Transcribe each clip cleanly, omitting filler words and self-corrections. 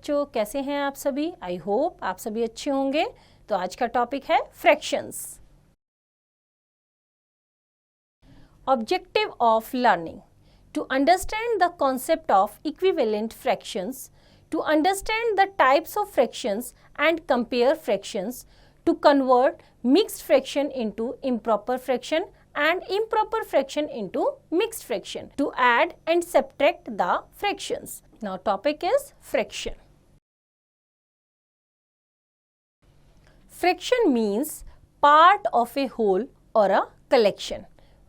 बच्चों, कैसे हैं आप सभी? आई होप आप सभी अच्छे होंगे। तो आज का टॉपिक है fractions. Objective of learning: to understand the concept of equivalent fractions, to understand the types of fractions and compare fractions, to convert mixed fraction into improper fraction and improper fraction into mixed fraction, to add and subtract the fractions. Now topic is fraction. Fraction means part of a whole or a collection.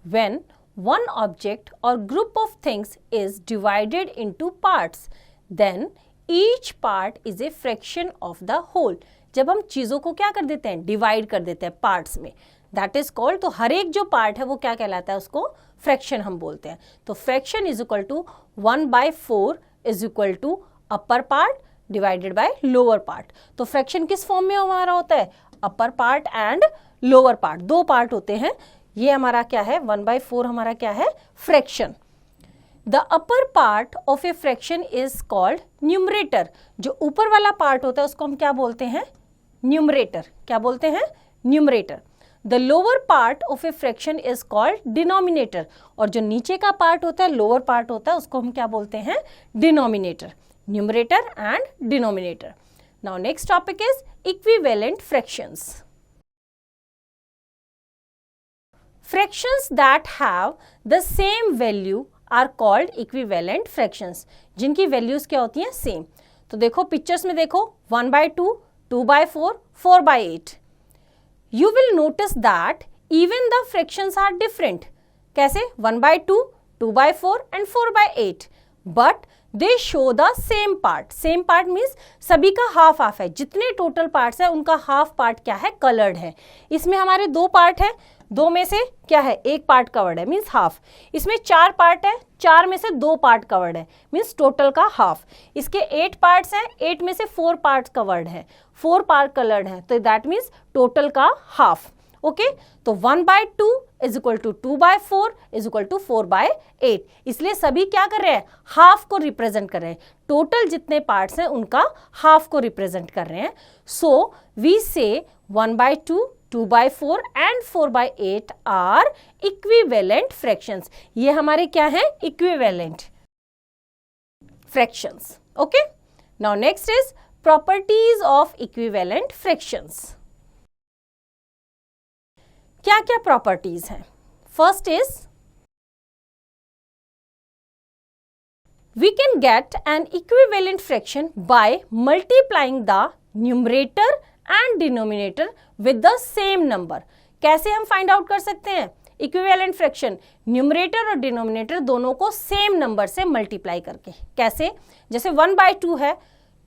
When one object or group of things is divided into parts, then each part is a fraction of the whole. जब हम चीज़ों को क्या कर देते हैं, divide कर देते हैं पार्ट्स में, दैट इज कॉल्ड, तो हर एक जो पार्ट है वो क्या कहलाता है, उसको फ्रैक्शन हम बोलते हैं। तो fraction is equal to 1/4 is equal to upper part divided by lower part. तो फ्रैक्शन किस फॉर्म में हमारा होता है, upper part and lower part, दो पार्ट होते हैं। ये हमारा क्या है, 1/4 हमारा क्या है, fraction. The upper part of a fraction is called numerator. जो ऊपर वाला पार्ट होता है उसको हम क्या बोलते हैं, न्यूमरेटर। क्या बोलते हैं, numerator. The lower part of a fraction is called denominator. और जो नीचे का पार्ट होता है, लोअर पार्ट होता है, उसको हम क्या बोलते हैं, denominator. Numerator and denominator. Now next topic is equivalent fractions. Fractions that have the same value are called equivalent fractions. जिनकी वैल्यूज क्या होती हैं, सेम। तो देखो पिक्चर्स में देखो, 1/2, 2/4, 4/8. You will notice that even the fractions are different. कैसे, 1/2, 2/4 and 4/8, but they show the same part. Same part means सभी का हाफ हाफ है। जितने टोटल पार्ट्स है उनका हाफ पार्ट क्या है, कलर्ड है। इसमें हमारे दो पार्ट है, दो में से क्या है, एक पार्ट कवर्ड है, मीन्स हाफ। इसमें 4 पार्ट है, 4 में से 2 पार्ट कवर्ड है, मीन्स टोटल का हाफ। इसके 8 पार्ट्स हैं, 8 में से 4 पार्ट कवर्ड है, 4 पार्ट कलर्ड है, तो दैट मीन्स टोटल का हाफ। ओके, तो 1/2 is equal to 2/4 is equal to 4/8। इसलिए सभी क्या कर रहे हैं, हाफ को रिप्रेजेंट कर रहे हैं। टोटल जितने पार्ट्स हैं उनका हाफ को रिप्रेजेंट कर रहे हैं। सो वी से 1/2, 2/4 एंड 4/8 आर इक्विवेलेंट फ्रैक्शंस। ये हमारे क्या है, equivalent fractions. Okay, now next is properties of equivalent fractions. क्या क्या प्रॉपर्टीज हैं? First is, we can get an equivalent fraction by multiplying the numerator and denominator with the same number. कैसे हम find out कर सकते हैं equivalent fraction? Numerator और denominator दोनों को सेम नंबर से मल्टीप्लाई करके। कैसे, जैसे 1/2 है,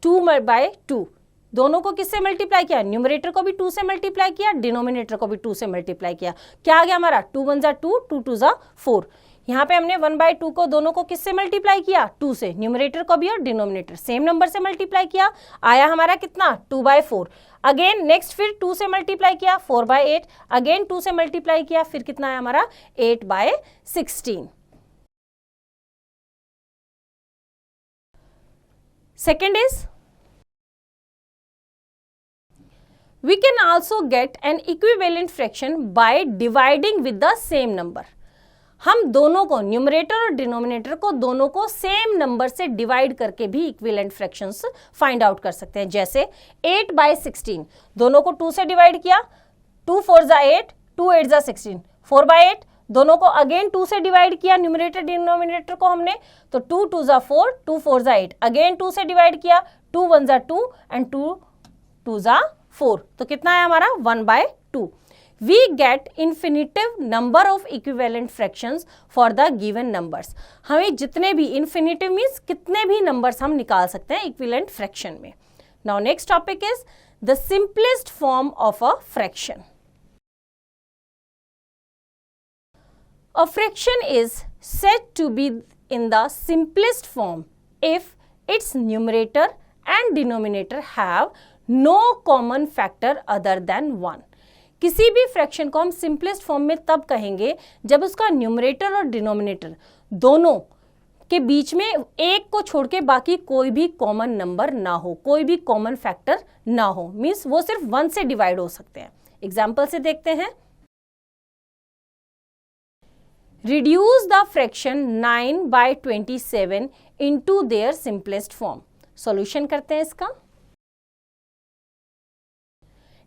2/2, दोनों को किससे मल्टीप्लाई किया, न्यूमरेटर को भी 2 से मल्टीप्लाई किया, डिनोमिनेटर को भी 2 से मल्टीप्लाई किया। क्या आ गया हमारा, 2 1 जा 2, 2 2 जा 4। यहाँ पे हमने 1/2 को दोनों को किससे मल्टीप्लाई किया, 2 से, न्यूमरेटर को भी और डिनोमिनेटर सेम नंबर से मल्टीप्लाई किया, आया हमारा कितना, 2/4। अगेन नेक्स्ट फिर 2 से मल्टीप्लाई किया, 4/8, अगेन 2 से मल्टीप्लाई किया, फिर कितना आया हमारा, 8/16। Second is, we can also get an equivalent fraction by dividing with the same number. हम दोनों को, न्यूमरेटर और डिनोमिनेटर को, दोनों को सेम नंबर से डिवाइड करके भी इक्विवेलेंट फ्रैक्शंस फाइंड आउट कर सकते हैं। जैसे 8/16, दोनों को 2 से डिवाइड किया, 2 4 जा 8, 2 8 जा 16, 4/8, दोनों को अगेन 2 से डिवाइड किया, न्यूमरेटर डिनोमिनेटर को हमने, तो 2 2 जा 4, 2 4 जा 8, अगेन 2 से डिवाइड किया, 2 1 जा 2 एंड 2 2 जा 4, तो कितना है हमारा, 1/2। We get infinitive number of equivalent fractions for the given numbers. हमें जितने भी, infinitive means कितने भी numbers हम निकाल सकते हैं equivalent fraction में। Now next topic is the simplest form of a fraction. A fraction is said to be in the simplest form if its numerator and denominator have no common factor other than 1. किसी भी fraction को हम simplest form में तब कहेंगे जब उसका numerator और डिनोमिनेटर दोनों के बीच में एक को छोड़ के बाकी कोई भी कॉमन नंबर ना हो, कोई भी कॉमन फैक्टर ना हो, मीन्स वो सिर्फ 1 से डिवाइड हो सकते हैं। एग्जाम्पल से देखते हैं, reduce the fraction 9/27 into their simplest form. Solution करते हैं इसका।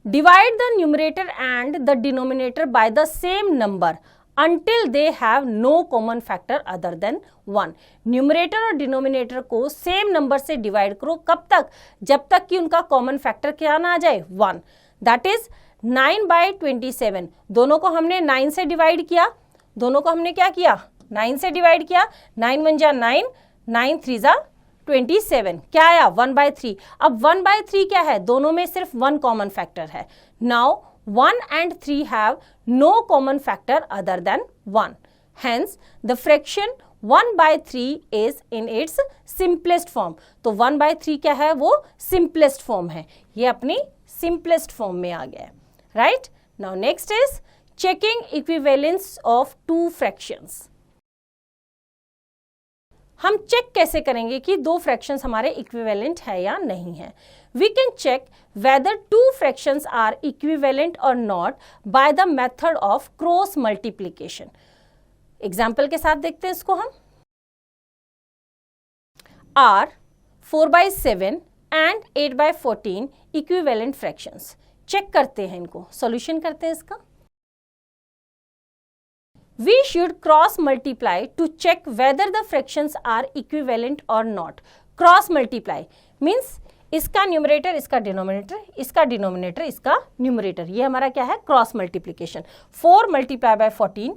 Divide the numerator and the denominator by the same number until they have no common factor other than 1। Numerator और डिनोमिनेटर को सेम नंबर से divide करो, कब तक? जब तक कि उनका कॉमन फैक्टर क्या ना आ जाए, 1। That is 9/27। दोनों को हमने 9 से डिवाइड किया, दोनों को हमने क्या किया, 9 से डिवाइड किया। 9 1 जा 9, 9 3 जा 27, क्या आया 1/3। अब 1/3 क्या है, दोनों में सिर्फ 1 कॉमन फैक्टर है। Now 1 and 3 have no common factor other than 1. Hence, the fraction 1/3 is in its simplest form. तो 1/3 क्या है, वो simplest form है, ये अपनी simplest form में आ गया है, right? Now next is checking equivalence of two fractions. हम चेक कैसे करेंगे कि दो फ्रैक्शंस हमारे इक्विवेलेंट है या नहीं है। We can check whether two fractions are equivalent और not by the method of cross multiplication. Example के साथ देखते हैं इसको हम। Are 4/7 and 8/14 equivalent fractions. Check करते हैं इनको, सॉल्यूशन करते हैं इसका। We should cross multiply to check whether the fractions are equivalent or not. Cross multiply means इसका न्यूमरेटर इसका डिनोमिनेटर, इसका डिनोमिनेटर इसका न्यूमरेटर, ये हमारा क्या है, cross multiplication. 4 multiply by 14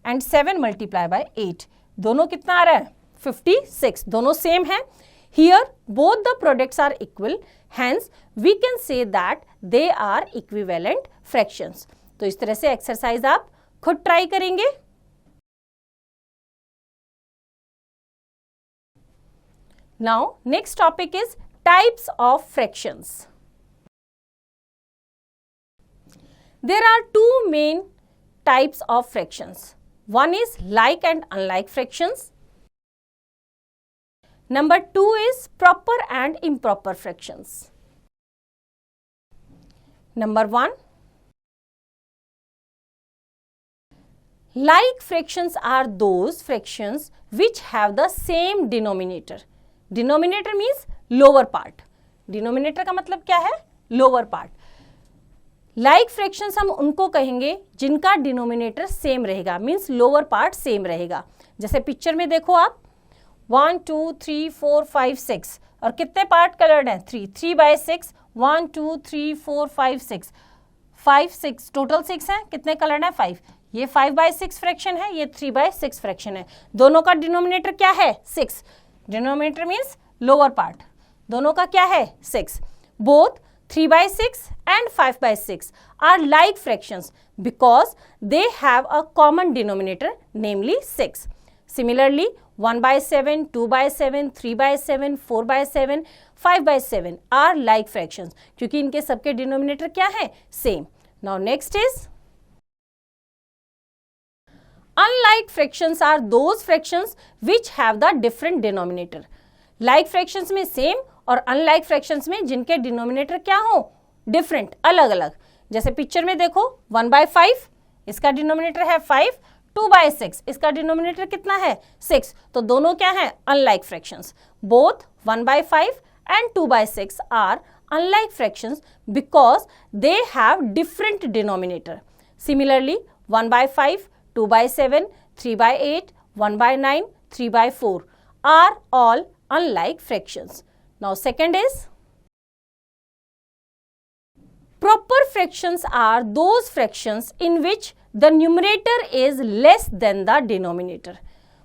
and 7 multiply by 8, दोनों कितना आ रहा है, 56, दोनों सेम है। Here both the products are equal, hence we can say that they are equivalent fractions. तो इस तरह से एक्सरसाइज आप खुद ट्राई करेंगे। Now next topic is types of fractions. There are two main types of fractions. One is like and unlike fractions. Number 2 is proper and improper fractions. Number 1, like fractions are those fractions which have the same denominator. Denominator means lower part. Denominator का मतलब क्या है, lower part. Like fractions हम उनको कहेंगे जिनका denominator same रहेगा, means lower part same रहेगा। जैसे पिक्चर में देखो आप, 1 2 3 4 5 6 और कितने पार्ट कलर्ड हैं, 3, 3/6, 1 2 3 4 5 6, 5 6 टोटल 6 है, कितने कलर्ड हैं, 5। ये 5/6 फ्रैक्शन है, ये 3/6 फ्रैक्शन है। दोनों का डिनोमिनेटर क्या है, 6। डिनोमिनेटर मीन्स लोअर पार्ट, दोनों का क्या है, 6। Both 3/6 and 5/6 are like fractions because they have a common denominator, namely 6. Similarly, 1/7, 2/7, 3/7, 4/7, 5/7 are like fractions क्योंकि इनके सबके डिनोमिनेटर क्या है, same. Now next is unlike fractions are those fractions which have the different denominator. Like fractions में same और unlike fractions में जिनके denominator क्या हो, डिफरेंट, अलग अलग। जैसे पिक्चर में देखो, 1/5 इसका डिनोमिनेटर है 5, 2/6 इसका डिनोमिनेटर कितना है, 6। तो दोनों क्या है, unlike fractions. Both 1/5 and 2/6 are unlike fractions because they have different denominator. Similarly 1/5, 2/7, 3/8, 1/9, 3/4 are all unlike fractions. Now second is proper fractions are those fractions in which the numerator is less than the denominator.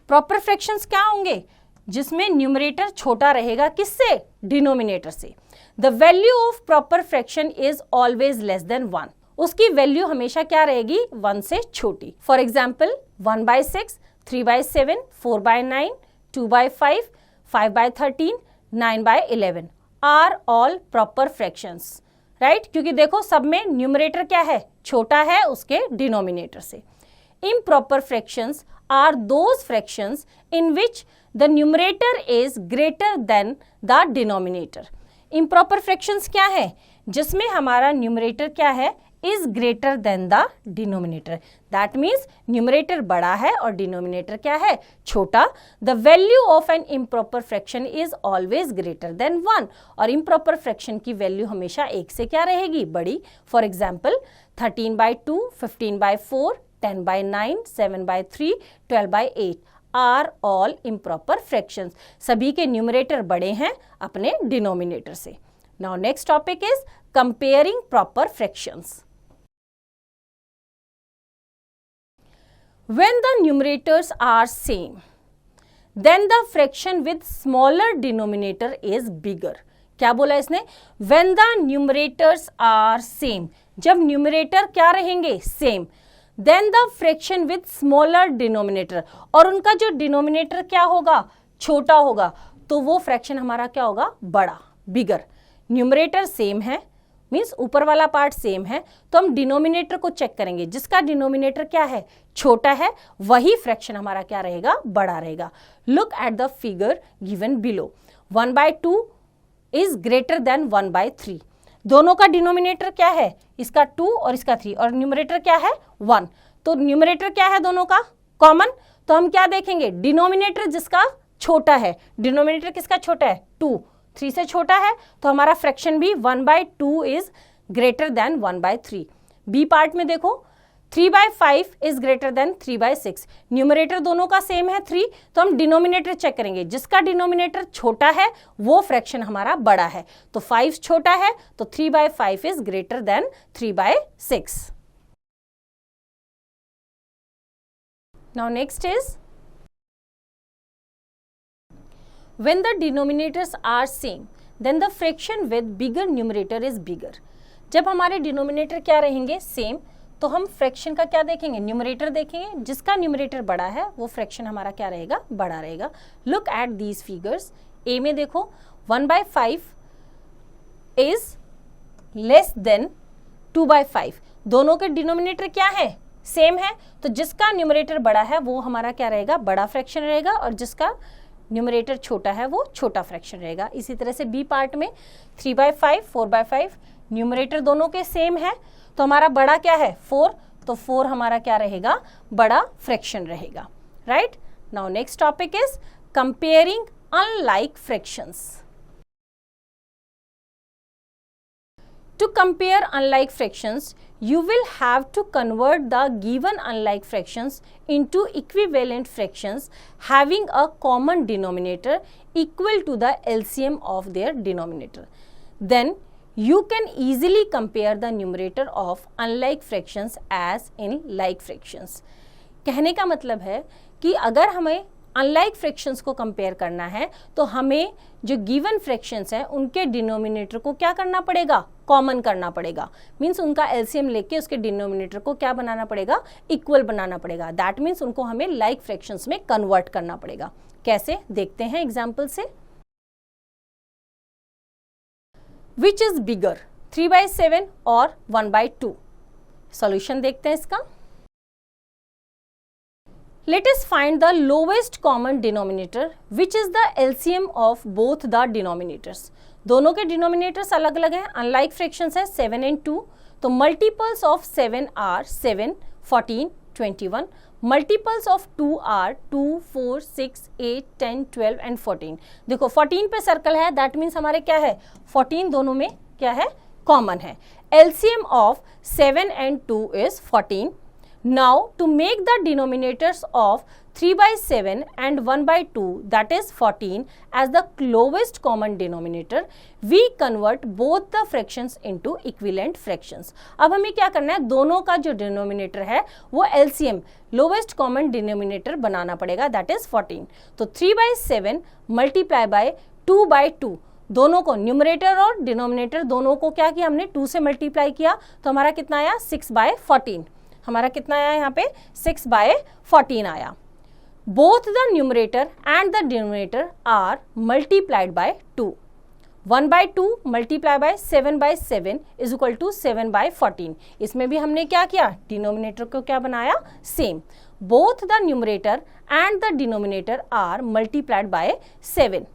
Proper fractions क्या होंगे, जिसमें numerator छोटा रहेगा किससे, denominator से। The value of proper fraction is always less than 1. उसकी value हमेशा क्या रहेगी, 1 से छोटी। For example 1/6, 3/7, 4/9, 2/5, 5/13, 9/11 are all proper fractions, right, क्योंकि देखो सब में न्यूमरेटर क्या है, छोटा है उसके डिनोमिनेटर से। improper fractions are those fractions in which the numerator is greater than the denominator. Improper fractions क्या है? जिसमें हमारा न्यूमरेटर क्या है? is greater than the denominator. That means numerator बड़ा है और denominator क्या है? छोटा. The value of an improper fraction is always greater than 1. और improper fraction की value हमेशा 1 से क्या रहेगी? बड़ी. For example, 13/2, 15/4, 10/9, 7/3, 12/8 are all improper fractions. सभी के numerator बड़े हैं अपने denominator से. Now next topic is comparing proper fractions. When the numerators are same, then the fraction with smaller denominator is bigger. क्या बोला इसने? When the numerators are same, जब numerator क्या रहेंगे? Same. Then the fraction with smaller denominator, और उनका जो denominator क्या होगा? छोटा होगा, तो वो fraction हमारा क्या होगा? बड़ा, bigger. Numerator same है, मीन्स ऊपर वाला पार्ट सेम है, तो हम डिनोमिनेटर को चेक करेंगे. जिसका डिनोमिनेटर क्या है? छोटा है, वही फ्रैक्शन हमारा क्या रहेगा? बड़ा रहेगा. Look at the figure given below. 1/2 is greater than 1/3. दोनों का डिनोमिनेटर क्या है? इसका 2 और इसका 3, और न्यूमरेटर क्या है? 1. तो न्यूमरेटर क्या है दोनों का? कॉमन. तो हम क्या देखेंगे? डिनोमिनेटर जिसका छोटा है. डिनोमिनेटर किसका छोटा है? 2. 3 से छोटा है, तो हमारा फ्रैक्शन भी 1/2 is greater than 1/3. B part में देखो, 3/5 इज ग्रेटर देन 3/6. न्यूमरेटर दोनों का सेम है 3, तो हम डिनोमिनेटर चेक करेंगे. जिसका डिनोमिनेटर छोटा है वो फ्रैक्शन हमारा बड़ा है. तो 5 छोटा है, तो 3/5 is greater then 3/6. Now next is when the denominators are same, then the fraction with bigger numerator is bigger. जब हमारे डिनोमिनेटर क्या रहेंगे? सेम, तो हम फ्रैक्शन का क्या देखेंगे? न्यूमरेटर देखेंगे. जिसका न्यूमरेटर बड़ा है वो फ्रैक्शन हमारा क्या रहेगा? बड़ा रहेगा. Look at these figures. A में देखो 1/5 इज लेस देन 2/5. दोनों के डिनोमिनेटर क्या है? सेम है, तो जिसका न्यूमरेटर बड़ा है वो हमारा क्या रहेगा? बड़ा फ्रैक्शन रहेगा, और जिसका न्यूमरेटर छोटा है वो छोटा फ्रैक्शन रहेगा. इसी तरह से बी पार्ट में 3/5, 4/5, न्यूमरेटर दोनों के सेम है, तो हमारा बड़ा क्या है? 4. तो 4 हमारा क्या रहेगा? बड़ा फ्रैक्शन रहेगा. Right. Now next topic is comparing unlike fractions. To compare unlike fractions, you will have to convert the given unlike fractions into equivalent fractions having a common denominator equal to the LCM of their denominator. Then you can easily compare the numerator of unlike fractions as in like fractions. कहने का मतलब है कि अगर हमें unlike fractions को compare करना है, तो हमें जो गिवन फ्रैक्शंस हैं उनके डिनोमिनेटर को क्या करना पड़ेगा? कॉमन करना पड़ेगा. मीन्स उनका एलसीएम लेके उसके डिनोमिनेटर को क्या बनाना पड़ेगा? इक्वल बनाना पड़ेगा. दैट मीन्स उनको हमें लाइक फ्रैक्शंस में कन्वर्ट करना पड़ेगा. कैसे? देखते हैं एग्जाम्पल से. विच इज बिगर, 3/7 और 1/2? सॉल्यूशन देखते हैं इसका. Let us find the lowest common denominator, which is the LCM of both the denominators. दोनों के डिनोमिनेटर्स अलग अलग हैं. अनलाइक फ्रैक्शंस है 7 and 2. तो multiples of 7 are 7, 14, 21. Multiples of 2 are 2, 4, 6, 8, 10, 12 and 14. देखो 14 पे सर्कल है, दैट मीन्स हमारे क्या है? 14 दोनों में क्या है? कॉमन है. LCM of 7 and 2 is 14. Now to make the denominators of 3/7 and 1/2, that is 14, as the lowest common denominator, we convert both the fractions into equivalent fractions. अब हमें क्या करना है? दोनों का जो डिनोमिनेटर है वो LCM लोवेस्ट कॉमन डिनोमिनेटर बनाना पड़ेगा, that is 14. तो 3/7 मल्टीप्लाई बाय 2/2, दोनों को न्यूमरेटर और डिनोमिनेटर दोनों को क्या किया हमने? 2 से मल्टीप्लाई किया, तो हमारा कितना आया? 6/14. हमारा कितना आया यहाँ पे? 6/14 आया. Both the numerator and the denominator are multiplied by 2. 1/2 multiply by 7/7 is equal to 7/14। इसमें भी हमने क्या किया, डिनोमिनेटर को क्या बनाया, same. Both the numerator and the denominator are multiplied by 7।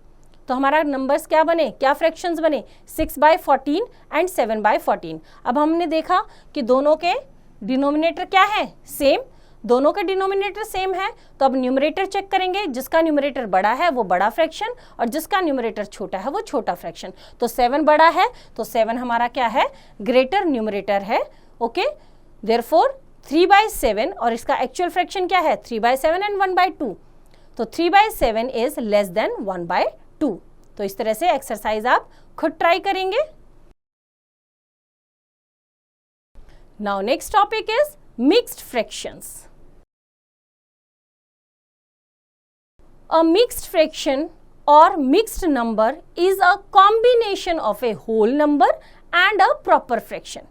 तो हमारा नंबर्स क्या बने, क्या फ्रैक्शंस बने, 6/14 एंड 7/14। अब हमने देखा कि दोनों के डिनोमिनेटर क्या है, सेम, दोनों के डिनोमिनेटर सेम है। तो अब न्यूमरेटर चेक करेंगे, जिसका न्यूमरेटर बड़ा है वो बड़ा फ्रैक्शन और जिसका न्यूमरेटर छोटा है वो छोटा फ्रैक्शन। तो 7 बड़ा है तो 7 हमारा क्या है, ग्रेटर न्यूमरेटर है। ओके, देयरफॉर 3/7 और इसका एक्चुअल फ्रैक्शन क्या है, 3/7 एंड 1/2। तो 3/7 इज लेस देन 1/2। तो इस तरह से एक्सरसाइज आप खुद ट्राई करेंगे। Now next topic is mixed fractions. A mixed fraction or mixed number is a combination of a whole number and a proper fraction.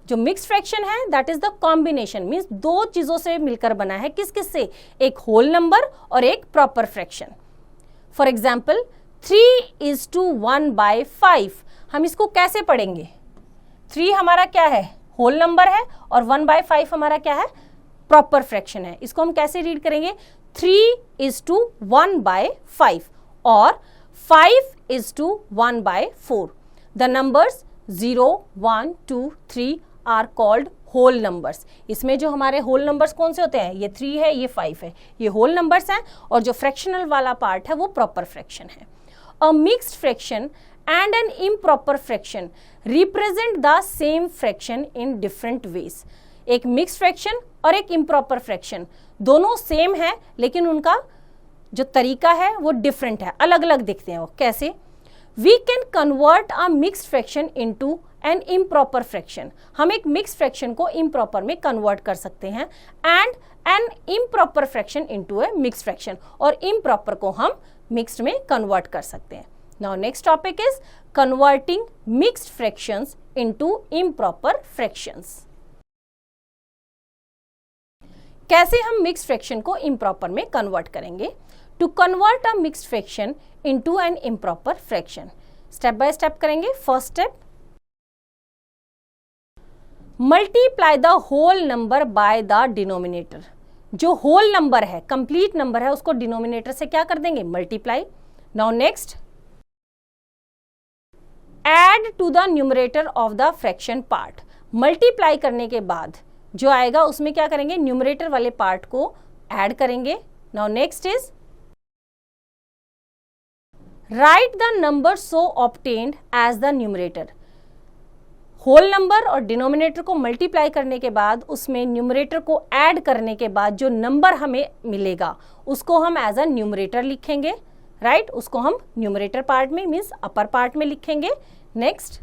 जो मिक्स्ड फ्रैक्शन है that is the combination, means दो चीजों से मिलकर बना है, किस किस से, एक होल नंबर और एक प्रॉपर फ्रैक्शन। फॉर एग्जाम्पल 3:1/5, हम इसको कैसे पढ़ेंगे, 3 हमारा क्या है, होल नंबर है और 1/5 हमारा क्या है, प्रॉपर फ्रैक्शन है। इसको हम कैसे रीड करेंगे, 3:1/5 और 5:1/4। The numbers 0, 1, 2, 3 are called whole numbers. इसमें जो हमारे होल नंबर्स कौन से होते हैं, ये 3 है, ये 5 है, ये होल नंबर्स हैं और जो फ्रैक्शनल वाला पार्ट है वो प्रॉपर फ्रैक्शन है। A mixed fraction and an improper fraction represent the same fraction in different ways. एक मिक्स्ड फ्रैक्शन और एक इम्प्रॉपर फ्रैक्शन दोनों सेम है लेकिन उनका जो तरीका है वो डिफरेंट है, अलग अलग दिखते हैं। वो कैसे, we can convert a mixed fraction into an improper fraction. हम एक मिक्स्ड फ्रैक्शन को इम्प्रॉपर में कन्वर्ट कर सकते हैं and an improper fraction into a mixed fraction, और इम्प्रॉपर को हम मिक्स्ड में कन्वर्ट कर सकते हैं। Now next topic is converting mixed fractions into improper fractions. कैसे हम मिक्स्ड फ्रैक्शन को इम्प्रॉपर में कन्वर्ट करेंगे, to convert a mixed fraction into an improper fraction. Step by step करेंगे। First step, multiply the whole number by the denominator. जो whole number है, complete number है, उसको डिनोमिनेटर से क्या कर देंगे, multiply. Now next, add to the numerator of the fraction part. Multiply करने के बाद जो आएगा उसमें क्या करेंगे, न्यूमरेटर वाले पार्ट को ऐड करेंगे। Now next is write the number so obtained as the numerator. Whole number और डिनोमिनेटर को मल्टीप्लाई करने के बाद उसमें न्यूमरेटर को ऐड करने के बाद जो नंबर हमें मिलेगा उसको हम एज अ न्यूमरेटर लिखेंगे, राइट उसको हम न्यूमरेटर पार्ट में मीन्स अपर पार्ट में लिखेंगे। Next,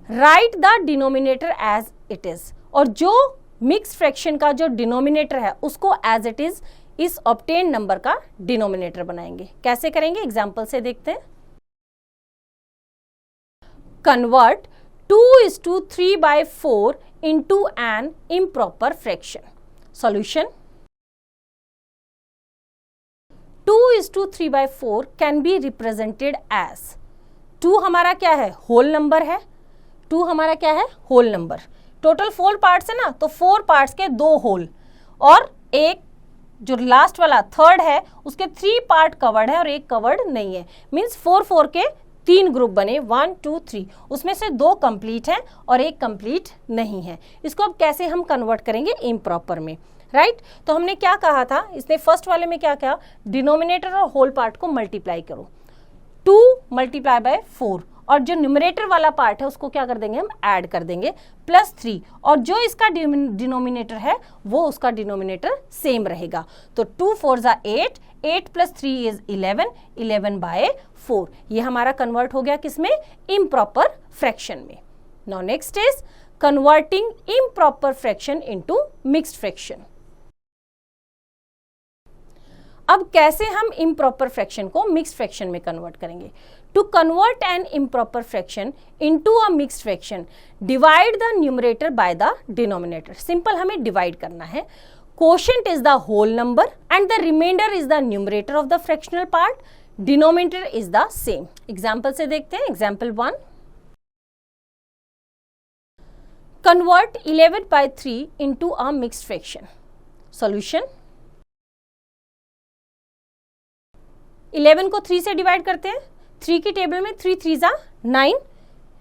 write the denominator as it is, और जो मिक्स्ड फ्रैक्शन का जो डिनोमिनेटर है उसको एज इट इज इस ऑब्टेन नंबर का डिनोमिनेटर बनाएंगे। कैसे करेंगे, एग्जाम्पल से देखते हैं। Convert 2:3/4 into an improper fraction. Solution, 2:3/4 can be represented as, 2 हमारा क्या है, होल नंबर है, 2 हमारा क्या है, होल नंबर। टोटल 4 पार्ट्स है ना, तो 4 पार्ट्स के 2 होल और एक जो लास्ट वाला थर्ड है उसके 3 पार्ट कवर्ड है और एक कवर्ड नहीं है, मीन्स 4 के 3 ग्रुप बने, 1, 2, 3, उसमें से 2 कंप्लीट है और एक कंप्लीट नहीं है। इसको अब कैसे हम कन्वर्ट करेंगे, इम्प्रॉपर में, राइट। तो हमने क्या कहा था, इसने फर्स्ट वाले में क्या कहा, डिनोमिनेटर और होल पार्ट को मल्टीप्लाई करो, 2 × 4 और जो न्यूमरेटर वाला पार्ट है उसको क्या कर देंगे, हम ऐड कर देंगे +3, और जो इसका डिनोमिनेटर है वो उसका डिनोमिनेटर सेम रहेगा। तो 2 4 = 8, 8 + 3 = 11, 11/4। ये हमारा कन्वर्ट हो गया किसमें, इम्प्रॉपर फ्रैक्शन में। Now next is converting improper fraction into mixed fraction. अब कैसे हम इम्प्रॉपर फ्रैक्शन को मिक्स्ड फ्रैक्शन में कन्वर्ट करेंगे, to convert an improper fraction into a mixed fraction divide the numerator by the denominator. Simple हमें divide करना है। Quotient is the whole number and the remainder is the numerator of the fractional part, denominator is the same. Example से देखते हैं। Example 1, convert 11/3 into a mixed fraction। Solution, 11 को 3 से divide करते हैं। 3 की टेबल में 3 3 9,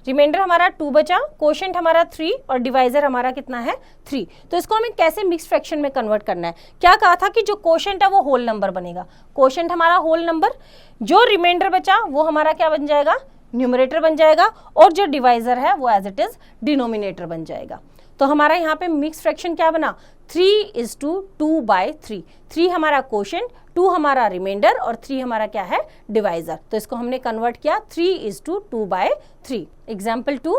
रिमाइंडर हमारा 2 बचा, कोशेंट हमारा 3 और डिवाइजर हमारा कितना है 3। तो इसको हमें कैसे मिक्स फ्रैक्शन में कन्वर्ट करना है? क्या कहा था कि जो कोशेंट है वो होल नंबर बनेगा। कोशेंट हमारा होल नंबर, जो रिमाइंडर बचा वो हमारा क्या बन जाएगा, न्यूमरेटर बन जाएगा, और जो डिवाइजर है वो एज इट इज डिनोमिनेटर बन जाएगा। तो हमारा यहाँ पे मिक्स फ्रैक्शन क्या बना, 3:2/3। 3 हमारा कोशेंट, 2 हमारा रिमाइंडर और 3 हमारा क्या है, डिवाइजर। तो इसको हमने कन्वर्ट किया 3:2/3। Example 2,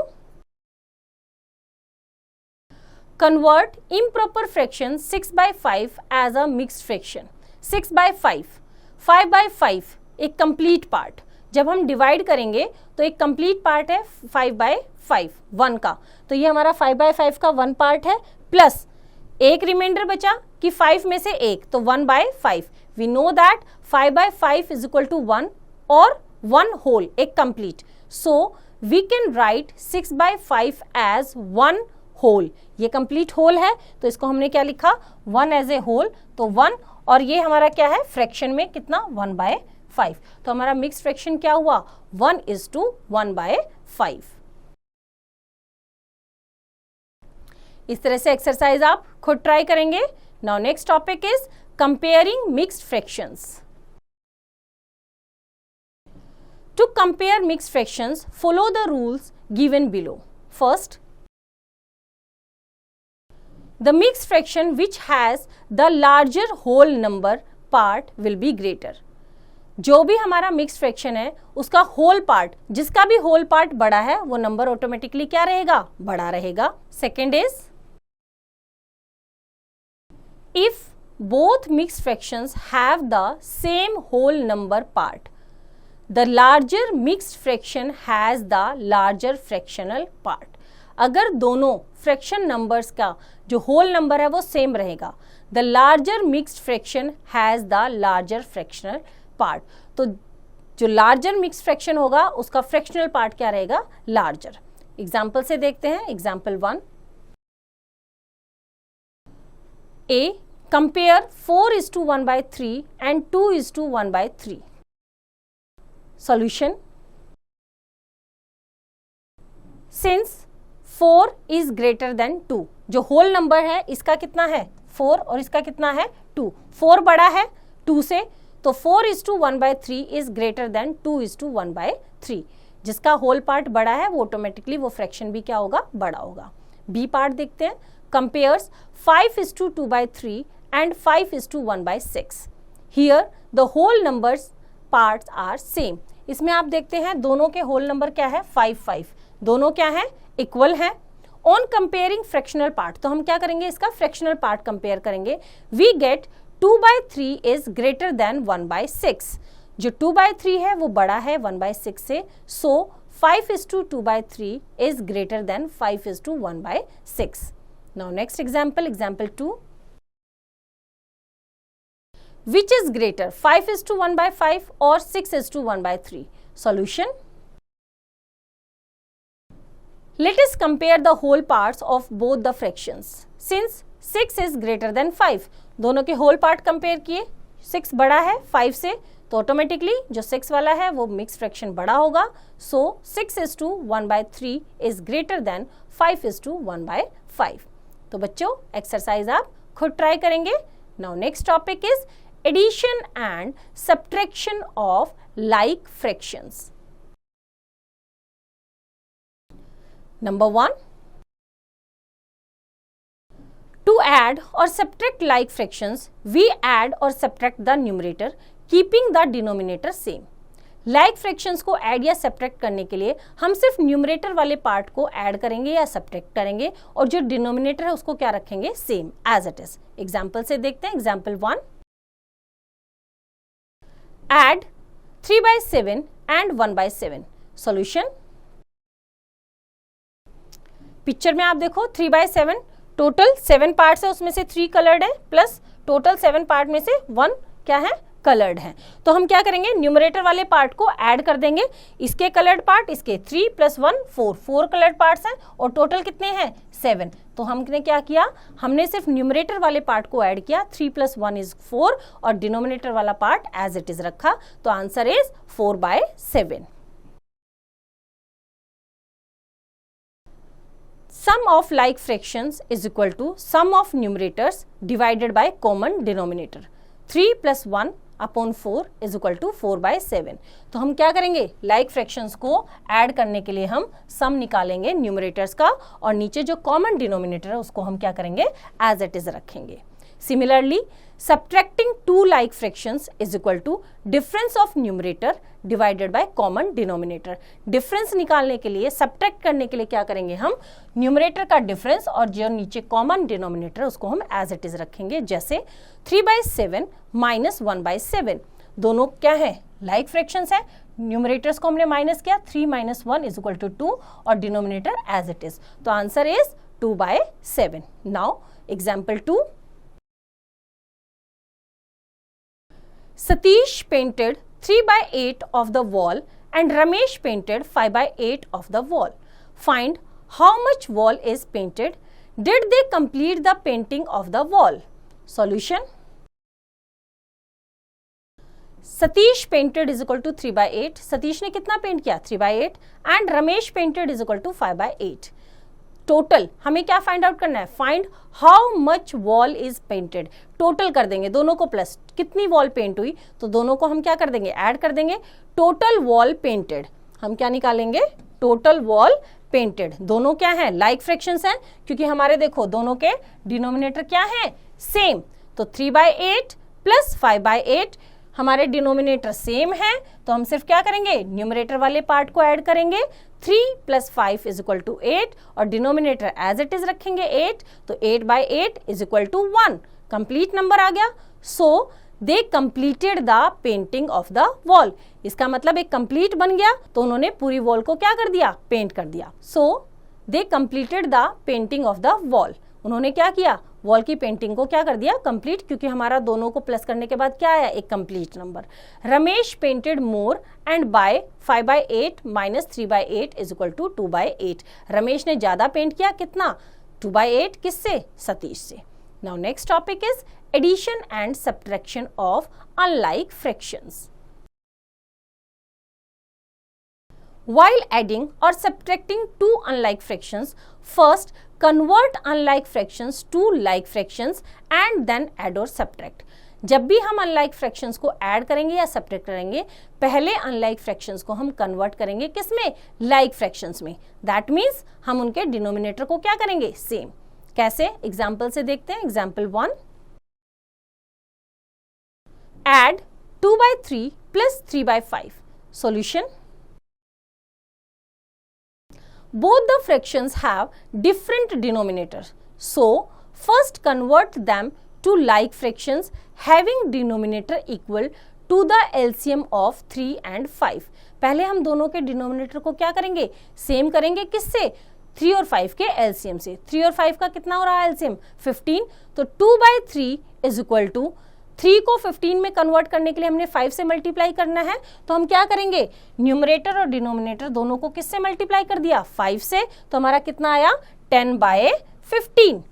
convert improper fraction 6/5 as a mixed fraction. 6/5, 5/5 एक कंप्लीट पार्ट। जब हम डिवाइड करेंगे तो एक कंप्लीट पार्ट है 5/5 1 का, तो ये हमारा 5/5 का 1 पार्ट है, प्लस एक रिमाइंडर बचा कि 5 में से एक, तो 1/5। We know that 5/5 is equal to 1 और 1 होल, एक complete. So we can write 6/5 as 1 whole. ये कंप्लीट होल है तो इसको हमने क्या लिखा, 1 एज ए होल, तो 1, और ये हमारा क्या है फ्रैक्शन में कितना, 1/5। तो हमारा मिक्स फ्रैक्शन क्या हुआ, 1:1/5। इस तरह से एक्सरसाइज आप खुद ट्राई करेंगे। Now next topic is comparing mixed fractions. To compare mixed fractions follow the rules given below. First, the mixed fraction which has the larger whole number part will be greater। जो भी हमारा mixed fraction है उसका whole part, जिसका भी whole part बड़ा है वो नंबर ऑटोमेटिकली क्या रहेगा, बड़ा रहेगा। Second is, if both mixed fractions have the same whole number part, the larger mixed fraction has the larger fractional part. अगर दोनों फ्रैक्शन नंबर्स का जो होल नंबर है वो सेम रहेगा, the larger mixed fraction has the larger fractional part. तो जो larger mixed fraction होगा उसका फ्रैक्शनल पार्ट क्या रहेगा, लार्जर। एग्जाम्पल से देखते हैं। Example 1, A compare 4:1/3 and 2:1/3। Solution, since 4 is greater then 2, जो होल नंबर है इसका कितना है 4 और इसका कितना है 2, 4 बड़ा है 2 से, तो 4:1/3 इज ग्रेटर देन 2:1/3। जिसका होल पार्ट बड़ा है वो ऑटोमेटिकली वो फ्रैक्शन भी क्या होगा, बड़ा होगा। बी पार्ट देखते हैं। Compares 5:2/3 and 5:1/6। Here the whole numbers parts are same. इसमें आप देखते हैं दोनों के होल नंबर क्या है 5, दोनों क्या है, इक्वल है। ऑन कंपेयरिंग फ्रैक्शनल पार्ट, तो हम क्या करेंगे, इसका फ्रैक्शनल पार्ट कंपेयर करेंगे। We get 2/3 is greater than 1/6। जो 2/3 है वो बड़ा है 1/6 से, so 5:2/3 is greater than 5:1/6। Now next example, example 2, which is greater 5:1/5 और 6:1/3। Solution, let us compare the whole parts of both the fractions। since 6 is greater than 5, दोनों के whole part compare किए, 6 बड़ा है 5 से, तो ऑटोमेटिकली जो 6 वाला है वो मिक्स फ्रैक्शन बड़ा होगा। So 6:1/3 is greater than 5:1/5। तो बच्चों एक्सरसाइज आप खुद ट्राई करेंगे। Now next topic is addition and subtraction of like fractions. Number 1, to add or subtract like fractions, we add or subtract the numerator, keeping the denominator same। like fractions को add या subtract करने के लिए हम सिर्फ numerator वाले part को add करेंगे या subtract करेंगे, और जो denominator है उसको क्या रखेंगे, same as it is। example से देखते हैं। example 1, add 3/7 and 1/7। solution, picture में आप देखो 3/7, टोटल 7 पार्ट्स है, उसमें से 3 कलर्ड है, प्लस टोटल 7 पार्ट में से 1 क्या है कलर्ड हैं। तो हम क्या करेंगे, न्यूमरेटर वाले पार्ट को ऐड कर देंगे, इसके कलर्ड पार्ट, इसके 3 + 1 4 कलर्ड पार्ट्स हैं और टोटल कितने हैं 7। तो हमने क्या किया, हमने सिर्फ न्यूमरेटर वाले पार्ट को ऐड किया, 3 + 1 = 4 और डिनोमिनेटर वाला पार्ट एज इट इज रखा। तो answer is 4/7। Sum of like fractions is equal to sum of numerators divided by common denominator. 3 + 1/4 is equal to 4/7. तो हम क्या करेंगे, like fractions को ऐड करने के लिए हम sum निकालेंगे न्यूमरेटर्स का और नीचे जो common denominator है उसको हम क्या करेंगे, as it is रखेंगे। Similarly, subtracting two like fractions is equal to difference of numerator divided by common denominator. difference निकालने के लिए, subtract करने के लिए क्या करेंगे, हम numerator का difference और जो नीचे common denominator उसको हम as it is रखेंगे। जैसे 3/7 - 1/7 दोनों क्या है, like fractions है, न्यूमरेटर्स को हमने माइनस किया, 3 - 1 = 2 और डिनोमिनेटर एज इट इज। तो answer is 2/7। Now example 2, Satish painted 3/8 of the wall and Ramesh painted 5/8 of the wall. Find how much wall is painted. Did they complete the painting of the wall? Solution. Satish painted is equal to 3/8. Satish ने कितना paint किया, 3/8 and Ramesh painted is equal to 5/8. Total हमें क्या find out करना है, find how much wall is painted. Total कर देंगे दोनों को, प्लस कितनी वॉल पेंट हुई, तो दोनों को हम क्या कर देंगे, ऐड कर देंगे। टोटल वॉल पेंटेड हम क्या निकालेंगे, टोटल वॉल पेंटेड। दोनों क्या है, लाइक फ्रैक्शंस हैं, क्योंकि हमारे देखो दोनों के डिनोमिनेटर क्या है, सेम। तो 3/8 + 5/8 हमारे डिनोमिनेटर सेम है, तो हम सिर्फ क्या करेंगे, न्यूमरेटर वाले पार्ट को ऐड करेंगे। 3 + 5 = 8 और डिनोमिनेटर एज इट इज रखेंगे 8। तो 8/8 = 1, कंप्लीट नंबर आ गया। So they completed the painting of the wall. इसका मतलब एक कंप्लीट बन गया, तो उन्होंने पूरी वॉल को क्या कर दिया, पेंट कर दिया। So they completed the painting of the wall. उन्होंने क्या किया, वॉल की पेंटिंग को क्या कर दिया, कंप्लीट, क्योंकि हमारा दोनों को प्लस करने के बाद क्या आया, एक complete number. Ramesh painted more and by 5/8 - 3/8 = 2/8। Ramesh ने ज्यादा पेंट किया, कितना, 2/8, किससे, सतीश से। Now next topic is addition and subtraction of unlike fractions. While adding or subtracting two unlike fractions, first convert unlike fractions to like fractions and then add or subtract. जब भी हम unlike fractions को add करेंगे या subtract करेंगे, पहले unlike fractions को हम convert करेंगे किसमें, like fractions में। That means हम उनके denominator को क्या करेंगे, same। कैसे, एग्जाम्पल से देखते हैं। Example 1, add 2/3 + 3/5. Solution. Both the fractions have different denominators. So, first convert them to like fractions having denominator equal to the LCM of 3 and 5. पहले हम दोनों के डिनोमिनेटर को क्या करेंगे, सेम करेंगे, किससे, 3 और 5 के एलसीएम से। 3 और 5 का कितना हो रहा है एलसीएम, 15। तो 2/3 = 3 को 15 में कन्वर्ट करने के लिए हमने 5 से मल्टीप्लाई करना है। तो हम क्या करेंगे, न्यूमरेटर और डिनोमिनेटर दोनों को किससे मल्टीप्लाई कर दिया, 5 से। तो हमारा कितना आया, 10/15।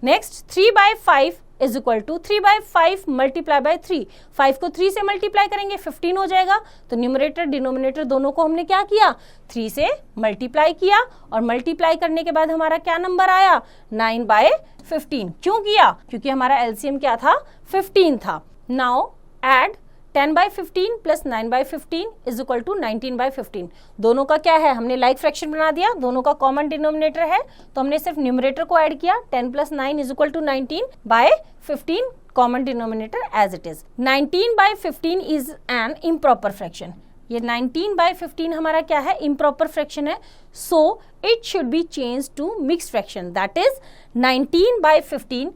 नेक्स्ट 3/5 = 3/5 × 3। 5 को 3 से मल्टीप्लाई करेंगे, 15 हो जाएगा। तो न्यूमरेटर डिनोमिनेटर दोनों को हमने क्या किया, 3 से मल्टीप्लाई किया और मल्टीप्लाई करने के बाद हमारा क्या नंबर आया, 9/15। क्यों किया, क्योंकि हमारा एलसीएम क्या था, 15 था। Now add 10/15 + 9/15 = 19/15। दोनों का क्या है, हमने लाइक फ्रैक्शन बना दिया, दोनों का कॉमन डिनोमिनेटर है, तो हमने सिर्फ न्यूमरेटर को ऐड किया। 10 + 9 = 19/15, common denominator as it is. 19/15 is an improper fraction. ये 19/15 हमारा क्या है, इम्प्रॉपर फ्रैक्शन है। So it should be change to mixed fraction, that is 19/15।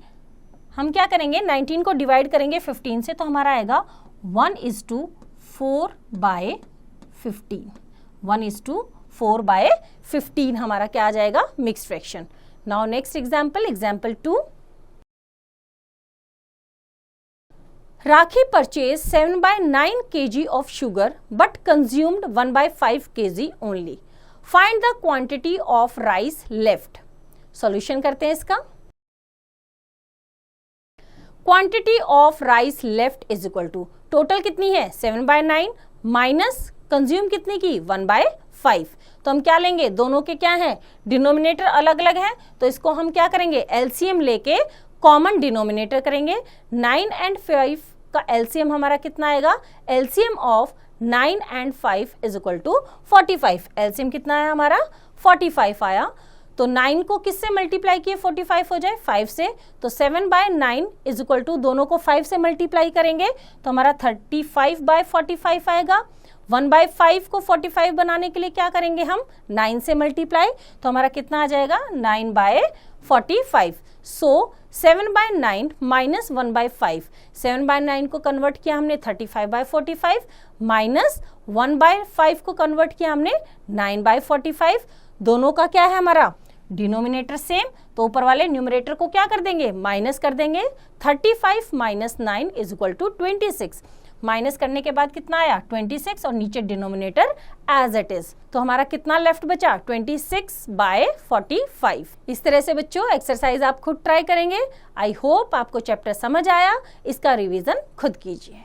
हम क्या करेंगे, 19 को डिवाइड करेंगे 15 से, तो हमारा आएगा 1:4/15। 1:4/15 हमारा क्या आ जाएगा, mixed fraction. Now next example, example 2, Rakhi purchased 7/9 kg of sugar but consumed 1/5 kg only. Find the quantity of rice left. Solution करते हैं इसका. Quantity of rice left is equal to total कितनी है 7/9 माइनस कंज्यूम कितनी की 1/5. तो हम क्या लेंगे, दोनों के क्या है डिनोमिनेटर अलग अलग है, तो इसको हम क्या करेंगे एलसीएम लेके कॉमन डिनोमिनेटर करेंगे. 9 and 5 का एलसीएम हमारा कितना आएगा, LCM of 9 and 5 is equal to 45. LCM कितना है हमारा 45 आया. तो 9 को किससे मल्टीप्लाई किए 45 हो जाए 5 से, तो 7/9 इज इक्वल टू दोनों को 5 से मल्टीप्लाई करेंगे तो हमारा 35/45 आएगा. 1/5 को 45 बनाने के लिए क्या करेंगे हम 9 से मल्टीप्लाई, तो हमारा कितना आ जाएगा 9/45. सो 7/9 माइनस 1/5, 7/9 को कन्वर्ट किया हमने 35/45 माइनस 1/5 को कन्वर्ट किया हमने 9/45. दोनों का क्या है हमारा डिनोमिनेटर सेम, तो ऊपर वाले न्यूमरेटर को क्या कर देंगे माइनस कर देंगे. 35 minus 9 is equal to 26. Minus करने के बाद कितना आया 26 और नीचे डिनोमिनेटर एज इट इज. तो हमारा कितना लेफ्ट बचा 26/45. इस तरह से बच्चों एक्सरसाइज आप खुद ट्राई करेंगे. आई होप आपको चैप्टर समझ आया. इसका रिवीजन खुद कीजिए.